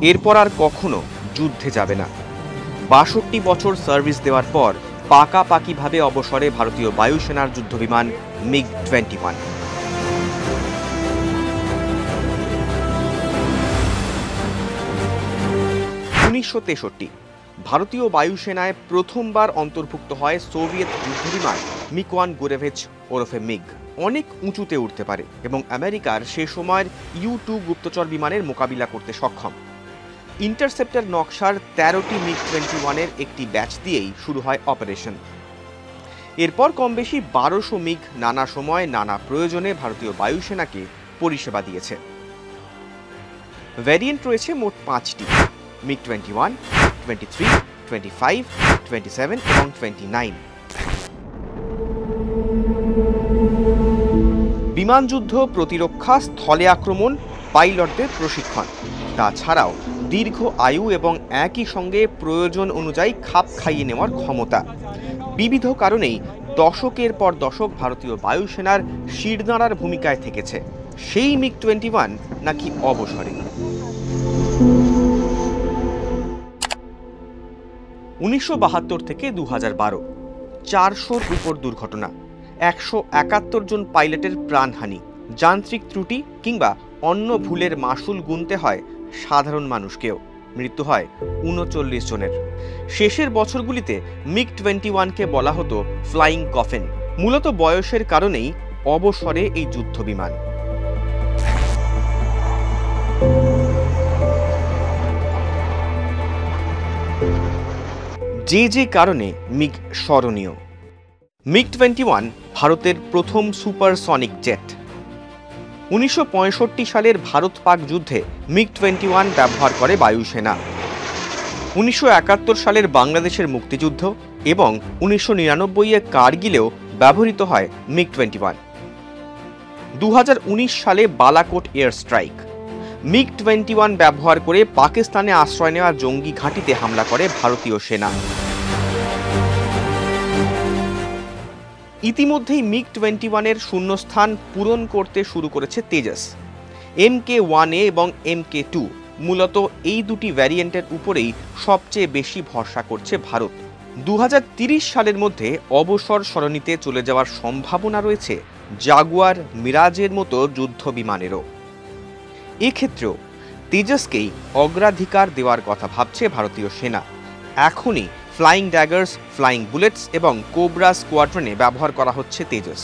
এরপর আর কখনো যুদ্ধে যাবে না। ৬২ বছর সার্ভিস দেওয়ার পর পাকাপাকিভাবে অবসরে ভারতীয় বায়ুসেনার যুদ্ধবিমান MiG-21। ১৯৬৩ ভারতীয় বায়ুসেনায় প্রথমবার অন্তর্ভুক্ত হয় সোভিয়েত যুদ্ধবিমান মিক-1 গুরেভেচ ওরফে মিগ। অনেক উঁচুতে উঠতে পারে এবং আমেরিকার সে সময়ের ইউ-2 গুপ্তচর বিমানের মোকাবিলা করতে সক্ষম। ইন্টারসেপ্টর নকশার ১৩টি MiG-21-এর একটি ব্যাচ দিয়েই শুরু হয় অপারেশন। এরপর কম বেশি ১২০০ মিগ নানা সময় নানা প্রয়োজনে ভারতীয় বায়ুসেনাকে পরিষেবা দিয়েছে। ভ্যারিয়েন্ট রয়েছে মোট ৫টি: MiG-21, 23, 25, 27 এবং 29। বিমানযুদ্ধ, প্রতিরক্ষা, স্থলে আক্রমণ, পাইলটদের প্রশিক্ষণ, তাছাড়াও দীর্ঘ আয়ু এবং একই সঙ্গে প্রয়োজন অনুযায়ী খাপ খাইয়ে নেওয়ার ক্ষমতা। বিবিধ কারণেই দশকের পর দশক ভারতীয় বায়ুসেনার শিরদাঁড়ার ভূমিকায় থেকেছে। সেই MiG-21 নাকি অবসরে। ১৯৭২ থেকে ২০১২ ৪০০-র উপর দুর্ঘটনা, ১৭১ জন পাইলটের প্রাণহানি, যান্ত্রিক ত্রুটি কিংবা অন্য ভুলের মাসুল গুনতে হয় সাধারণ মানুষকেও। মৃত্যু হয় ৩৯ জনের। শেষের বছরগুলিতে MiG-21-কে বলা হতো ফ্লাইং কফিন। মূলত বয়সের কারণেই অবসরে এই যুদ্ধবিমান। যে কারণে মিগ স্মরণীয়। MiG-21 ভারতের প্রথম সুপারসনিক জেট। ১৯৬৫ সালের ভারত পাক যুদ্ধে MiG-21 ব্যবহার করে বায়ুসেনা। ১৯৭১ সালের বাংলাদেশের মুক্তিযুদ্ধ এবং ১৯৯৯-এ কারগিলেও ব্যবহৃত হয় MiG-21। ২০১৯ সালে বালাকোট এয়ার স্ট্রাইক। MiG-21 ব্যবহার করে পাকিস্তানে আশ্রয় নেওয়া জঙ্গি ঘাঁটিতে হামলা করে ভারতীয় সেনা। ইতিমধ্যেই MiG-21-এর শূন্যস্থান পূরণ করতে শুরু করেছে তেজস। Mk-1A এবং Mk-2 মূলত এই দুটি ভ্যারিয়েন্টের উপরেই সবচেয়ে বেশি ভরসা করছে ভারত। ২০৩০ সালের মধ্যে অবসর সরণিতে চলে যাওয়ার সম্ভাবনা রয়েছে জাগুয়ার, মিরাজের মতো যুদ্ধ বিমানেরও। এক্ষেত্রেও তেজসকেই অগ্রাধিকার দেওয়ার কথা ভাবছে ভারতীয় সেনা। এখনই ফ্লাইং ড্যাগার্স, ফ্লাইং বুলেটস এবং কোবরা স্কোয়াড্রনে ব্যবহার করা হচ্ছে তেজস।